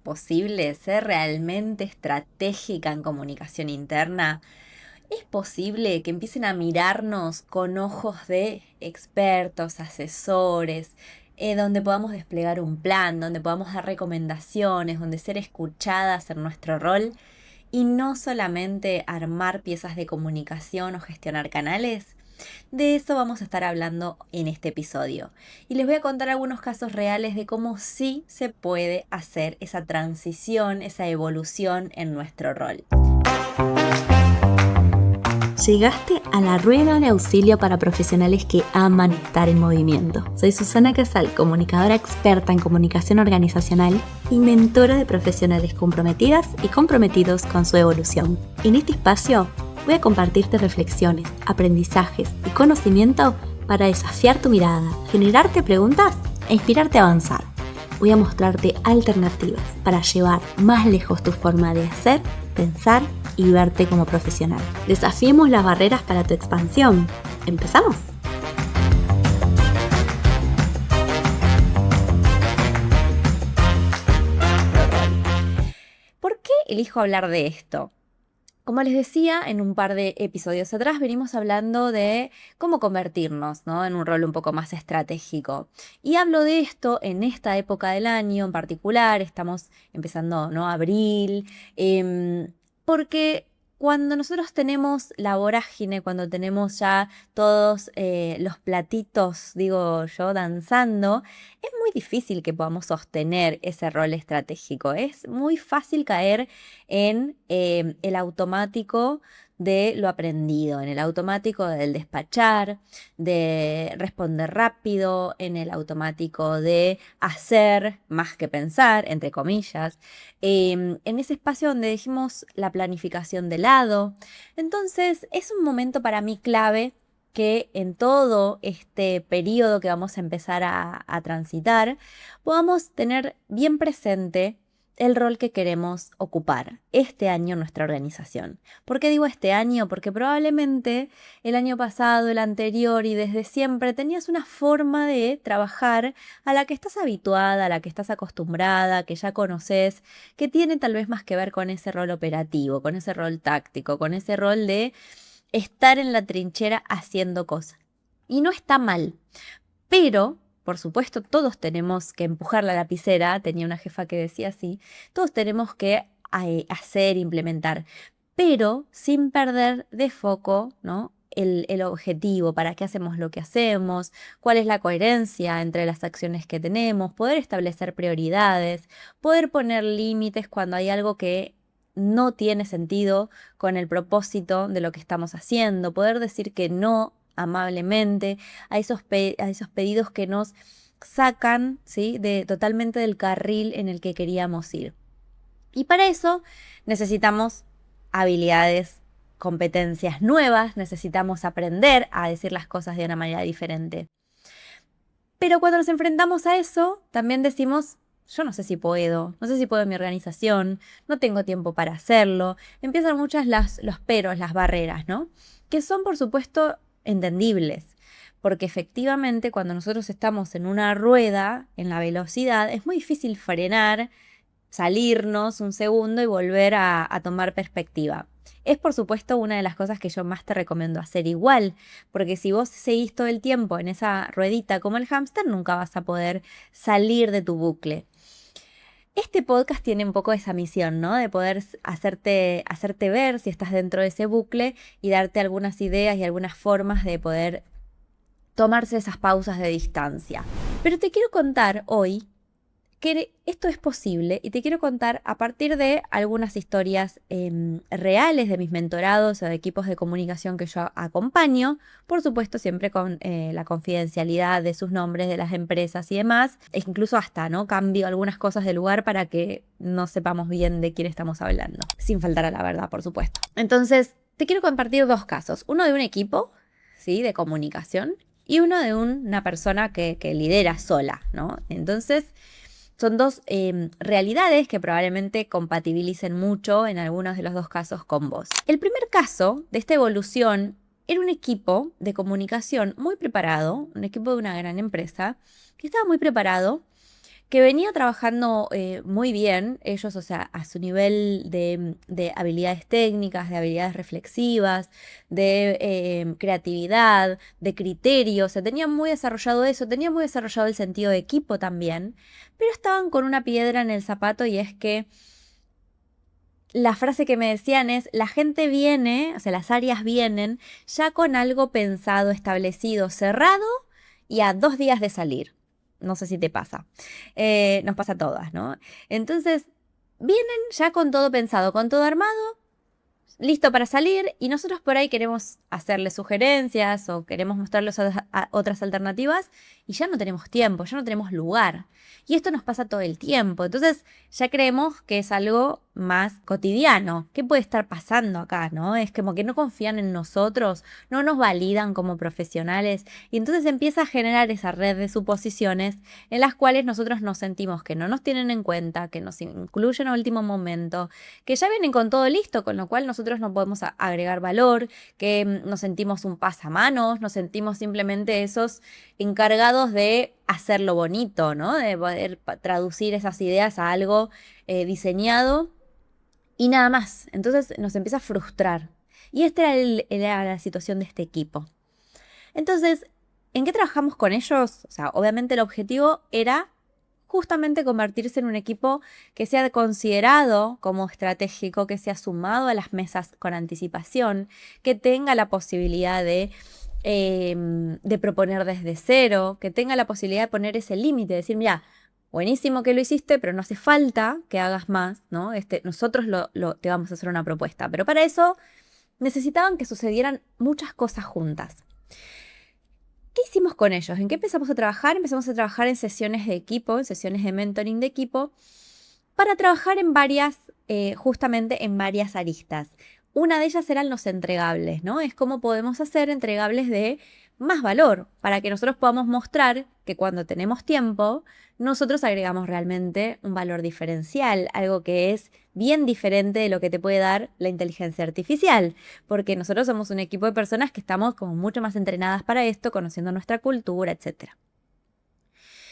posible ser realmente estratégica en comunicación interna? ¿Es posible que empiecen a mirarnos con ojos de expertos, asesores, donde podamos desplegar un plan, donde podamos dar recomendaciones, donde ser escuchadas en nuestro rol y no solamente armar piezas de comunicación o gestionar canales? De eso vamos a estar hablando en este episodio. Y les voy a contar algunos casos reales de cómo sí se puede hacer esa transición, esa evolución en nuestro rol. Llegaste a la rueda de auxilio para profesionales que aman estar en movimiento. Soy Susana Casal, comunicadora experta en comunicación organizacional y mentora de profesionales comprometidas y comprometidos con su evolución. En este espacio voy a compartirte reflexiones, aprendizajes y conocimiento para desafiar tu mirada, generarte preguntas e inspirarte a avanzar. Voy a mostrarte alternativas para llevar más lejos tu forma de hacer, pensar y verte como profesional. Desafiemos las barreras para tu expansión. ¿Empezamos? ¿Por qué elijo hablar de esto? Como les decía, en un par de episodios atrás venimos hablando de cómo convertirnos, ¿no?, en un rol un poco más estratégico. Y hablo de esto en esta época del año en particular, estamos empezando, ¿no?, abril, porque cuando nosotros tenemos la vorágine, cuando tenemos ya todos los platitos, digo yo, danzando, es muy difícil que podamos sostener ese rol estratégico. Es muy fácil caer en el automático de lo aprendido, en el automático del despachar, de responder rápido, en el automático de hacer más que pensar, entre comillas, en ese espacio donde dejemos la planificación de lado. Entonces es un momento para mí clave que en todo este periodo que vamos a empezar a transitar, podamos tener bien presente el rol que queremos ocupar este año en nuestra organización. ¿Por qué digo este año? Porque probablemente el año pasado, el anterior y desde siempre tenías una forma de trabajar a la que estás habituada, a la que estás acostumbrada, que ya conoces, que tiene tal vez más que ver con ese rol operativo, con ese rol táctico, con ese rol de estar en la trinchera haciendo cosas. Y no está mal, pero por supuesto, todos tenemos que empujar la lapicera, tenía una jefa que decía así, todos tenemos que hacer, implementar, pero sin perder de foco, ¿no?, el objetivo, para qué hacemos lo que hacemos, cuál es la coherencia entre las acciones que tenemos, poder establecer prioridades, poder poner límites cuando hay algo que no tiene sentido con el propósito de lo que estamos haciendo, poder decir que no amablemente a esos pedidos que nos sacan, ¿sí?, totalmente del carril en el que queríamos ir. Y para eso necesitamos habilidades, competencias nuevas, necesitamos aprender a decir las cosas de una manera diferente. Pero cuando nos enfrentamos a eso, también decimos, yo no sé si puedo, no sé si puedo en mi organización, no tengo tiempo para hacerlo. Empiezan muchas los peros, las barreras, ¿no?, que son, por supuesto, entendibles, porque efectivamente cuando nosotros estamos en una rueda, en la velocidad, es muy difícil frenar, salirnos un segundo y volver a tomar perspectiva. Es, por supuesto, una de las cosas que yo más te recomiendo hacer igual, porque si vos seguís todo el tiempo en esa ruedita como el hámster, nunca vas a poder salir de tu bucle. Este podcast tiene un poco esa misión, ¿no?, de poder hacerte ver si estás dentro de ese bucle y darte algunas ideas y algunas formas de poder tomarse esas pausas de distancia. Pero te quiero contar hoy que esto es posible y te quiero contar a partir de algunas historias reales de mis mentorados o de equipos de comunicación que yo acompaño, por supuesto siempre con la confidencialidad de sus nombres, de las empresas y demás, e incluso hasta, ¿no?, cambio algunas cosas de lugar para que no sepamos bien de quién estamos hablando, sin faltar a la verdad, por supuesto. Entonces, te quiero compartir dos casos, uno de un equipo, ¿sí?, de comunicación y uno de una persona que lidera sola, ¿no? Entonces, son dos realidades que probablemente compatibilicen mucho en algunos de los dos casos con vos. El primer caso de esta evolución era un equipo de comunicación muy preparado, un equipo de una gran empresa, que estaba muy preparado, que venía trabajando muy bien, ellos, o sea, a su nivel de habilidades técnicas, de habilidades reflexivas, de creatividad, de criterio, o sea, tenían muy desarrollado eso, tenían muy desarrollado el sentido de equipo también, pero estaban con una piedra en el zapato y es que la frase que me decían es, la gente viene, o sea, las áreas vienen ya con algo pensado, establecido, cerrado y a 2 días de salir. No sé si te pasa. Nos pasa a todas, ¿no? Entonces, vienen ya con todo pensado, con todo armado, listo para salir y nosotros por ahí queremos hacerles sugerencias o queremos mostrarles otras alternativas y ya no tenemos tiempo, ya no tenemos lugar. Y esto nos pasa todo el tiempo. Entonces ya creemos que es algo más cotidiano. ¿Qué puede estar pasando acá, no? Es como que no confían en nosotros, no nos validan como profesionales y entonces empieza a generar esa red de suposiciones en las cuales nosotros nos sentimos que no nos tienen en cuenta, que nos incluyen a último momento, que ya vienen con todo listo, con lo cual nosotros no podemos agregar valor, que nos sentimos un pasamanos, nos sentimos simplemente esos encargados de hacerlo bonito, ¿no? De poder traducir esas ideas a algo diseñado y nada más. Entonces nos empieza a frustrar. Y esta era la situación de este equipo. Entonces, ¿en qué trabajamos con ellos? O sea, obviamente el objetivo era justamente convertirse en un equipo que sea considerado como estratégico, que sea sumado a las mesas con anticipación, que tenga la posibilidad de proponer desde cero, que tenga la posibilidad de poner ese límite, de decir, mira, buenísimo que lo hiciste, pero no hace falta que hagas más, ¿no? Nosotros te vamos a hacer una propuesta, pero para eso necesitaban que sucedieran muchas cosas juntas. ¿Qué hicimos con ellos? ¿En qué empezamos a trabajar? Empezamos a trabajar en sesiones de equipo, en sesiones de mentoring de equipo, para trabajar en justamente en varias aristas. Una de ellas eran los entregables, ¿no? Es cómo podemos hacer entregables de más valor para que nosotros podamos mostrar que cuando tenemos tiempo, nosotros agregamos realmente un valor diferencial, algo que es bien diferente de lo que te puede dar la inteligencia artificial, porque nosotros somos un equipo de personas que estamos como mucho más entrenadas para esto, conociendo nuestra cultura, etc.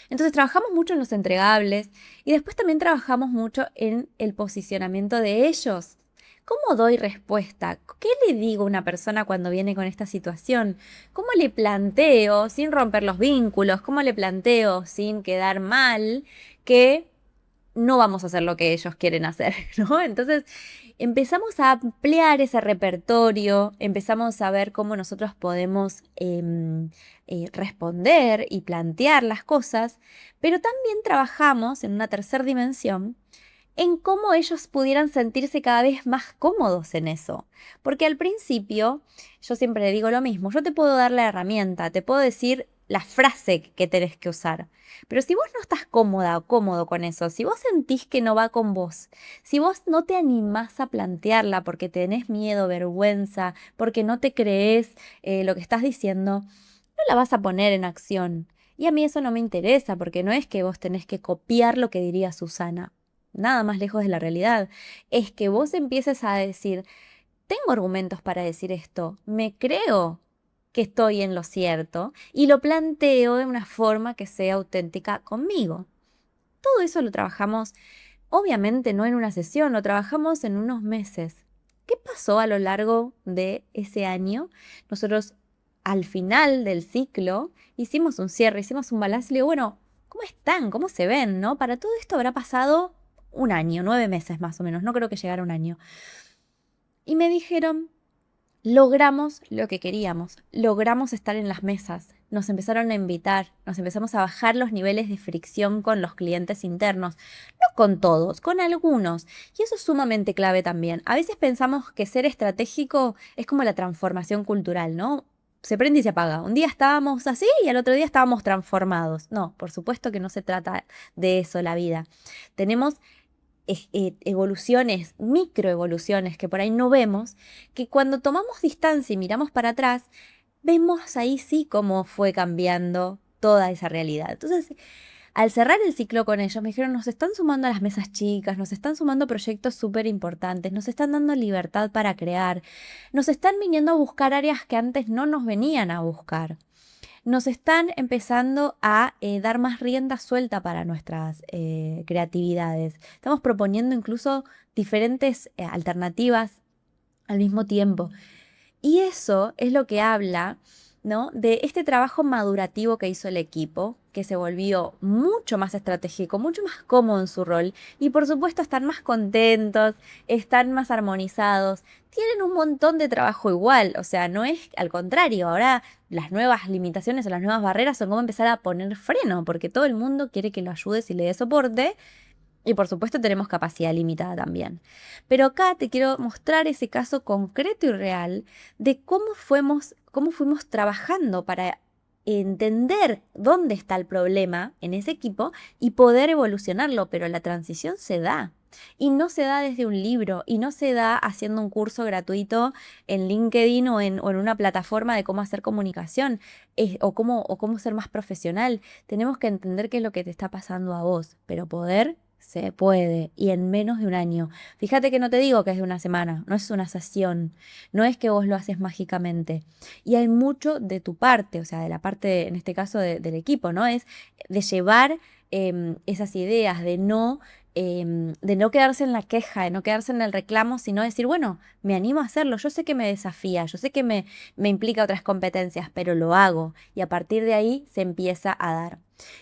Entonces trabajamos mucho en los entregables y después también trabajamos mucho en el posicionamiento de ellos. ¿Cómo doy respuesta? ¿Qué le digo a una persona cuando viene con esta situación? ¿Cómo le planteo sin romper los vínculos? ¿Cómo le planteo sin quedar mal que no vamos a hacer lo que ellos quieren hacer, ¿no? Entonces empezamos a ampliar ese repertorio, empezamos a ver cómo nosotros podemos responder y plantear las cosas, pero también trabajamos en una tercera dimensión en cómo ellos pudieran sentirse cada vez más cómodos en eso. Porque al principio, yo siempre le digo lo mismo, yo te puedo dar la herramienta, te puedo decir la frase que tenés que usar, pero si vos no estás cómoda o cómodo con eso, si vos sentís que no va con vos, si vos no te animás a plantearla porque tenés miedo, vergüenza, porque no te crees lo que estás diciendo, no la vas a poner en acción. Y a mí eso no me interesa, porque no es que vos tenés que copiar lo que diría Susana. Nada más lejos de la realidad. Es que vos empieces a decir, tengo argumentos para decir esto, me creo que estoy en lo cierto y lo planteo de una forma que sea auténtica conmigo. Todo eso lo trabajamos, obviamente no en una sesión, lo trabajamos en unos meses. ¿Qué pasó a lo largo de ese año? Nosotros al final del ciclo hicimos un cierre, hicimos un balance y le digo, bueno, ¿cómo están? ¿Cómo se ven? ¿No? Para todo esto habrá pasado un año, 9 meses más o menos, no creo que llegara un año. Y me dijeron, logramos lo que queríamos, logramos estar en las mesas, nos empezaron a invitar, nos empezamos a bajar los niveles de fricción con los clientes internos, no con todos, con algunos, y eso es sumamente clave también. A veces pensamos que ser estratégico es como la transformación cultural, ¿no? Se prende y se apaga. Un día estábamos así y al otro día estábamos transformados. No, por supuesto que no se trata de eso la vida. Tenemos evoluciones, microevoluciones que por ahí no vemos, que cuando tomamos distancia y miramos para atrás, vemos ahí sí cómo fue cambiando toda esa realidad. Entonces, al cerrar el ciclo con ellos, me dijeron, nos están sumando a las mesas chicas, nos están sumando proyectos súper importantes, nos están dando libertad para crear, nos están viniendo a buscar áreas que antes no nos venían a buscar. nos están empezando a dar más rienda suelta para nuestras creatividades. Estamos proponiendo incluso diferentes alternativas al mismo tiempo. Y eso es lo que habla, ¿no?, de este trabajo madurativo que hizo el equipo, que se volvió mucho más estratégico, mucho más cómodo en su rol y por supuesto están más contentos, están más armonizados, tienen un montón de trabajo igual, o sea, no es al contrario, ahora las nuevas limitaciones o las nuevas barreras son cómo empezar a poner freno, porque todo el mundo quiere que lo ayudes y le dé soporte. Y por supuesto tenemos capacidad limitada también. Pero acá te quiero mostrar ese caso concreto y real de cómo fuimos trabajando para entender dónde está el problema en ese equipo y poder evolucionarlo. Pero la transición se da. Y no se da desde un libro, y no se da haciendo un curso gratuito en LinkedIn o en una plataforma de cómo hacer comunicación o cómo ser más profesional. Tenemos que entender qué es lo que te está pasando a vos, pero poder se puede, y en menos de un año. Fíjate que no te digo que es de una semana, no es una sesión, no es que vos lo haces mágicamente. Y hay mucho de tu parte, o sea, de la parte, en este caso, del equipo, ¿no? Es de llevar esas ideas, de no quedarse en la queja, de no quedarse en el reclamo, sino decir, bueno, me animo a hacerlo, yo sé que me desafía, yo sé que me implica otras competencias, pero lo hago y a partir de ahí se empieza a dar.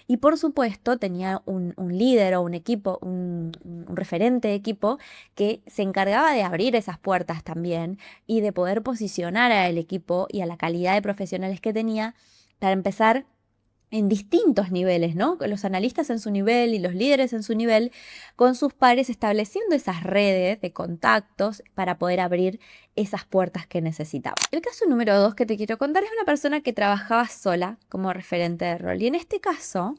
Y por supuesto tenía un líder o un equipo, un referente de equipo que se encargaba de abrir esas puertas también y de poder posicionar al equipo y a la calidad de profesionales que tenía para empezar en distintos niveles, ¿no? Los analistas en su nivel y los líderes en su nivel, con sus pares, estableciendo esas redes de contactos para poder abrir esas puertas que necesitaba. El caso número 2 que te quiero contar es una persona que trabajaba sola como referente de rol. Y en este caso,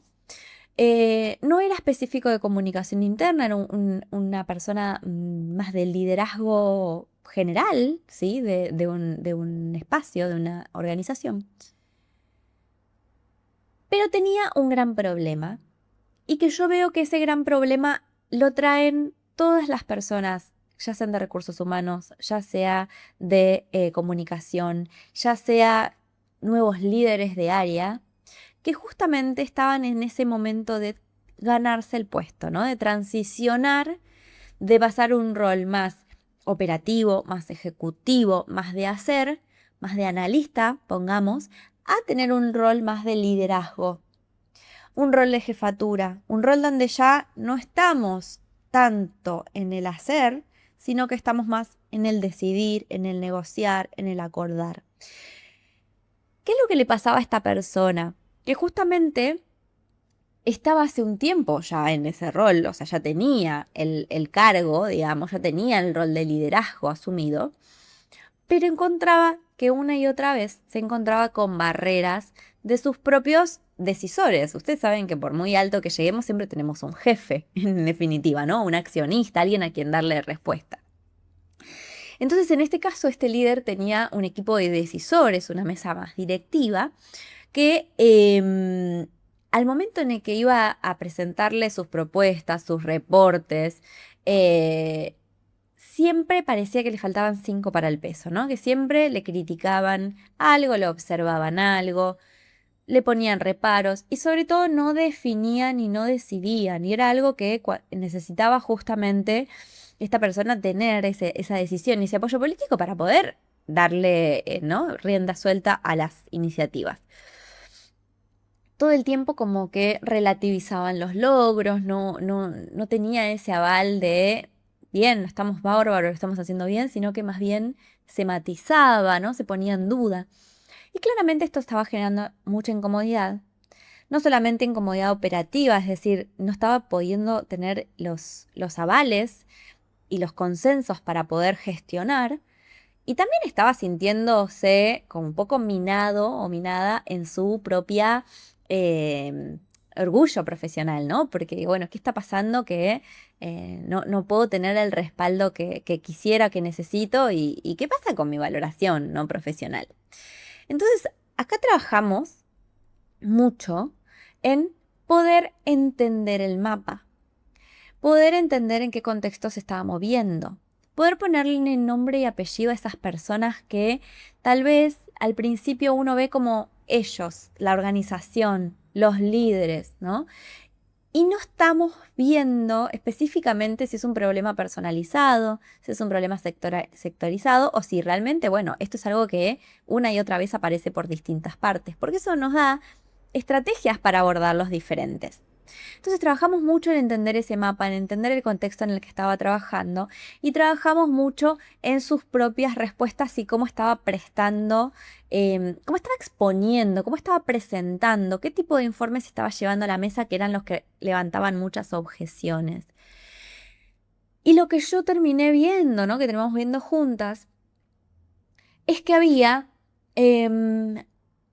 no era específico de comunicación interna, era una persona más de liderazgo general, ¿sí? De un espacio, de una organización. Pero tenía un gran problema y que yo veo que ese gran problema lo traen todas las personas, ya sean de recursos humanos, ya sea de comunicación, ya sea nuevos líderes de área, que justamente estaban en ese momento de ganarse el puesto, ¿no? De transicionar, de pasar un rol más operativo, más ejecutivo, más de hacer, más de analista, pongamos, a tener un rol más de liderazgo, un rol de jefatura, un rol donde ya no estamos tanto en el hacer, sino que estamos más en el decidir, en el negociar, en el acordar. ¿Qué es lo que le pasaba a esta persona? Que justamente estaba hace un tiempo ya en ese rol, o sea, ya tenía el cargo, digamos, ya tenía el rol de liderazgo asumido, pero encontraba que una y otra vez se encontraba con barreras de sus propios decisores. Ustedes saben que por muy alto que lleguemos siempre tenemos un jefe, en definitiva, ¿no? Un accionista, alguien a quien darle respuesta. Entonces, en este caso, este líder tenía un equipo de decisores, una mesa más directiva, que al momento en el que iba a presentarle sus propuestas, sus reportes, siempre parecía que le faltaban 5 para el peso, ¿no? Que siempre le criticaban algo, le observaban algo, le ponían reparos y sobre todo no definían y no decidían. Y era algo que necesitaba justamente esta persona tener esa decisión y ese apoyo político para poder darle ¿no?, rienda suelta a las iniciativas. Todo el tiempo como que relativizaban los logros, no tenía ese aval de, bien, estamos bárbaros, lo estamos haciendo bien, sino que más bien se matizaba, ¿no? Se ponía en duda. Y claramente esto estaba generando mucha incomodidad. No solamente incomodidad operativa, es decir, no estaba pudiendo tener los avales y los consensos para poder gestionar. Y también estaba sintiéndose como un poco minado o minada en su propia orgullo profesional, ¿no? Porque, bueno, ¿qué está pasando? Que no puedo tener el respaldo que quisiera, que necesito y qué pasa con mi valoración, ¿no?, profesional. Entonces, acá trabajamos mucho en poder entender el mapa, poder entender en qué contexto se estaba moviendo, poder ponerle nombre y apellido a esas personas que tal vez al principio uno ve como ellos, la organización, los líderes, ¿no? Y no estamos viendo específicamente si es un problema personalizado, si es un problema sectorizado o si realmente, bueno, esto es algo que una y otra vez aparece por distintas partes, porque eso nos da estrategias para abordarlos diferentes. Entonces trabajamos mucho en entender ese mapa, en entender el contexto en el que estaba trabajando y trabajamos mucho en sus propias respuestas y cómo estaba prestando, cómo estaba exponiendo, cómo estaba presentando, qué tipo de informes estaba llevando a la mesa que eran los que levantaban muchas objeciones. Y lo que yo terminé viendo, ¿no? Que terminamos viendo juntas, es que había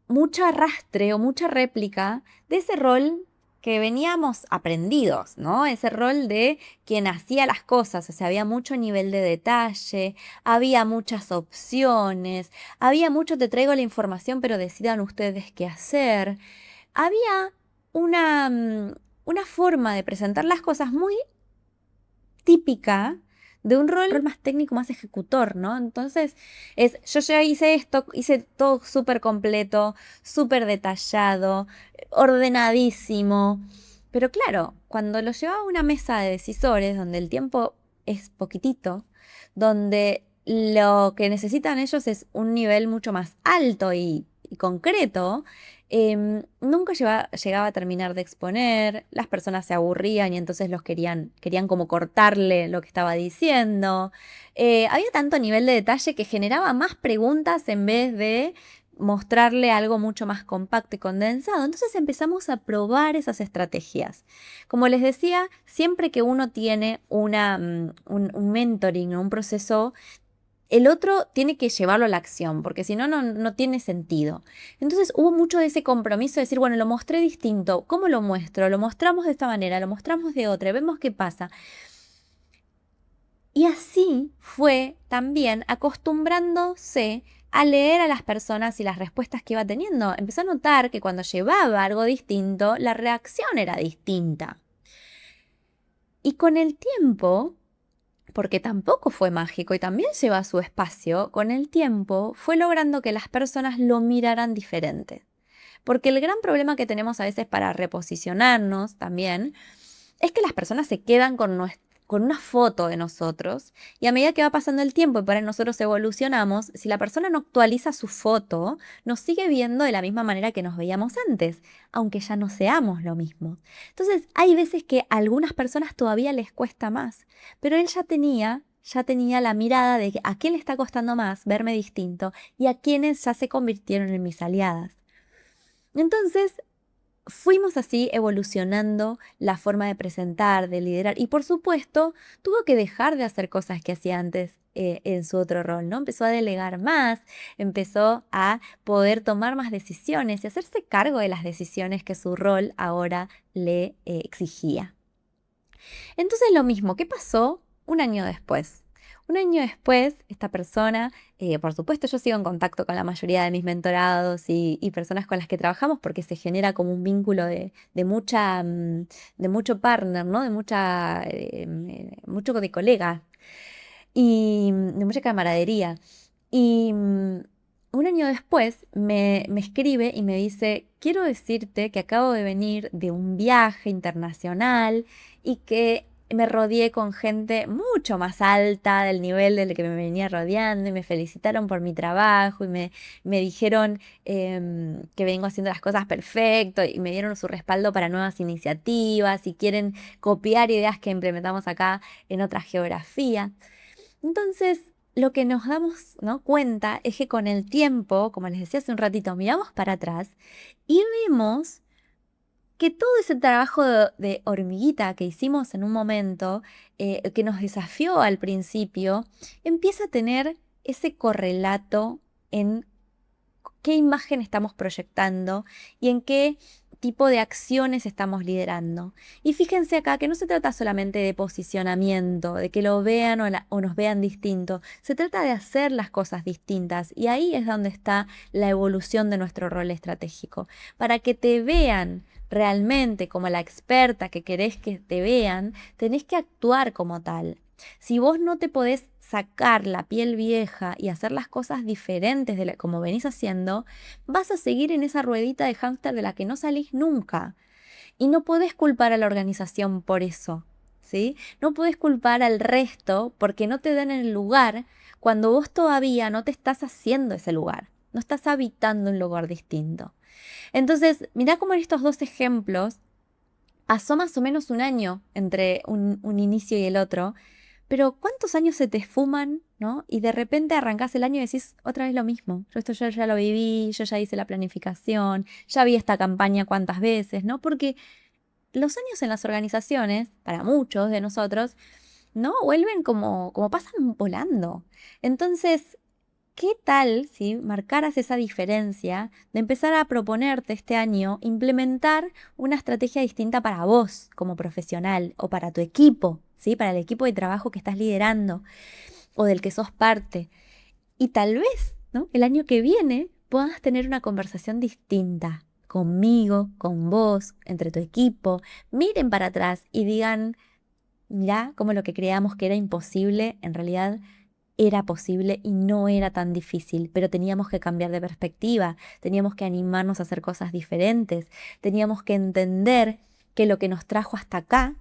mucho arrastre o mucha réplica de ese rol que veníamos aprendidos, ¿no? Ese rol de quien hacía las cosas, o sea, había mucho nivel de detalle, había muchas opciones, había mucho te traigo la información, pero decidan ustedes qué hacer. Había una forma de presentar las cosas muy típica de un rol más técnico, más ejecutor, ¿no? Entonces, yo ya hice esto, hice todo súper completo, súper detallado, ordenadísimo. Pero claro, cuando lo llevaba a una mesa de decisores, donde el tiempo es poquitito, donde lo que necesitan ellos es un nivel mucho más alto y concreto, nunca llegaba a terminar de exponer, las personas se aburrían y entonces querían como cortarle lo que estaba diciendo. Había tanto nivel de detalle que generaba más preguntas en vez de mostrarle algo mucho más compacto y condensado. Entonces empezamos a probar esas estrategias. Como les decía, siempre que uno tiene un mentoring o un proceso, el otro tiene que llevarlo a la acción, porque si no, no tiene sentido. Entonces hubo mucho de ese compromiso de decir, bueno, lo mostré distinto, ¿cómo lo muestro? Lo mostramos de esta manera, lo mostramos de otra, vemos qué pasa. Y así fue también acostumbrándose a leer a las personas y las respuestas que iba teniendo. Empezó a notar que cuando llevaba algo distinto, la reacción era distinta. Y con el tiempo, porque tampoco fue mágico y también lleva su espacio, con el tiempo fue logrando que las personas lo miraran diferente. Porque el gran problema que tenemos a veces para reposicionarnos también es que las personas se quedan con una foto de nosotros y a medida que va pasando el tiempo y por ahí nosotros evolucionamos, si la persona no actualiza su foto, nos sigue viendo de la misma manera que nos veíamos antes, aunque ya no seamos lo mismo. Entonces, hay veces que a algunas personas todavía les cuesta más, pero él ya tenía la mirada de a quién le está costando más verme distinto y a quienes ya se convirtieron en mis aliadas. Entonces, fuimos así evolucionando la forma de presentar, de liderar y por supuesto tuvo que dejar de hacer cosas que hacía antes en su otro rol, ¿no? Empezó a delegar más, empezó a poder tomar más decisiones y hacerse cargo de las decisiones que su rol ahora le exigía. Entonces lo mismo, ¿qué pasó un año después? Un año después, esta persona, por supuesto yo sigo en contacto con la mayoría de mis mentorados y personas con las que trabajamos porque se genera como un vínculo de mucho partner, ¿no? Mucho de colega y de mucha camaradería. Y un año después me escribe y me dice, quiero decirte que acabo de venir de un viaje internacional y que me rodeé con gente mucho más alta del nivel del que me venía rodeando y me felicitaron por mi trabajo y me dijeron que vengo haciendo las cosas perfecto y me dieron su respaldo para nuevas iniciativas y quieren copiar ideas que implementamos acá en otra geografía. Entonces, lo que nos damos, ¿no?, cuenta es que con el tiempo, como les decía hace un ratito, miramos para atrás y vemos que todo ese trabajo de hormiguita que hicimos en un momento, que nos desafió al principio, empieza a tener ese correlato en qué imagen estamos proyectando y en qué tipo de acciones estamos liderando. Y fíjense acá que no se trata solamente de posicionamiento, de que lo vean o nos vean distinto, se trata de hacer las cosas distintas y ahí es donde está la evolución de nuestro rol estratégico. Para que te vean realmente como la experta que querés que te vean, tenés que actuar como tal. Si vos no te podés sacar la piel vieja y hacer las cosas diferentes de como venís haciendo, vas a seguir en esa ruedita de hámster de la que no salís nunca. Y no podés culpar a la organización por eso, ¿sí? No podés culpar al resto porque no te dan el lugar cuando vos todavía no te estás haciendo ese lugar, no estás habitando un lugar distinto. Entonces, mirá cómo en estos dos ejemplos pasó más o menos un año entre un inicio y el otro, pero ¿cuántos años se te esfuman, no? Y de repente arrancás el año y decís otra vez lo mismo. Esto yo ya lo viví, yo ya hice la planificación, ya vi esta campaña cuántas veces, ¿no? Porque los años en las organizaciones, para muchos de nosotros, ¿no? Vuelven como pasan volando. Entonces, ¿qué tal si marcaras esa diferencia de empezar a proponerte este año implementar una estrategia distinta para vos como profesional o para tu equipo, ¿sí? Para el equipo de trabajo que estás liderando o del que sos parte? Y tal vez, ¿no? El año que viene puedas tener una conversación distinta conmigo, con vos, entre tu equipo. Miren para atrás y digan, mirá, como lo que creíamos que era imposible, en realidad era posible y no era tan difícil, pero teníamos que cambiar de perspectiva, teníamos que animarnos a hacer cosas diferentes, teníamos que entender que lo que nos trajo hasta acá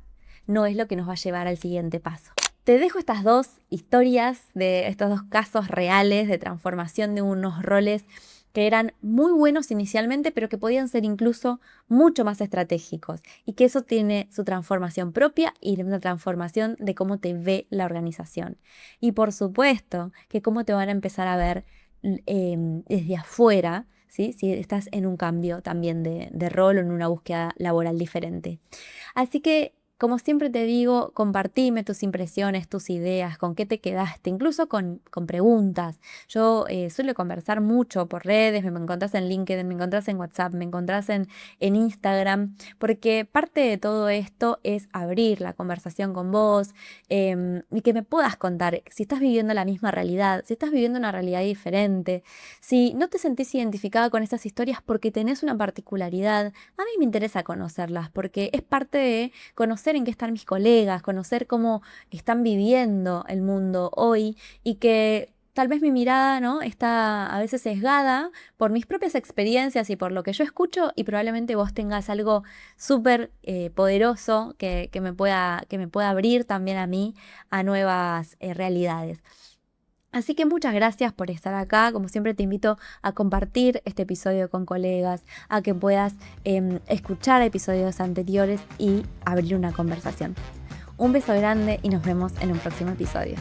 no es lo que nos va a llevar al siguiente paso. Te dejo estas dos historias de estos dos casos reales de transformación de unos roles que eran muy buenos inicialmente, pero que podían ser incluso mucho más estratégicos, y que eso tiene su transformación propia y una transformación de cómo te ve la organización. Y por supuesto que cómo te van a empezar a ver desde afuera, ¿sí? Si estás en un cambio también de rol o en una búsqueda laboral diferente. Así que, como siempre te digo, compartime tus impresiones, tus ideas, con qué te quedaste, incluso con preguntas. Yo suelo conversar mucho por redes, me encontrás en LinkedIn, me encontrás en WhatsApp, me encontrás en Instagram, porque parte de todo esto es abrir la conversación con vos y que me puedas contar si estás viviendo la misma realidad, si estás viviendo una realidad diferente, si no te sentís identificada con estas historias porque tenés una particularidad. A mí me interesa conocerlas porque es parte de conocer en qué están mis colegas, conocer cómo están viviendo el mundo hoy, y que tal vez mi mirada, ¿no?, está a veces sesgada por mis propias experiencias y por lo que yo escucho, y probablemente vos tengas algo súper poderoso que me pueda abrir también a mí a nuevas realidades. Así que muchas gracias por estar acá. Como siempre te invito a compartir este episodio con colegas, a que puedas escuchar episodios anteriores y abrir una conversación. Un beso grande y nos vemos en un próximo episodio.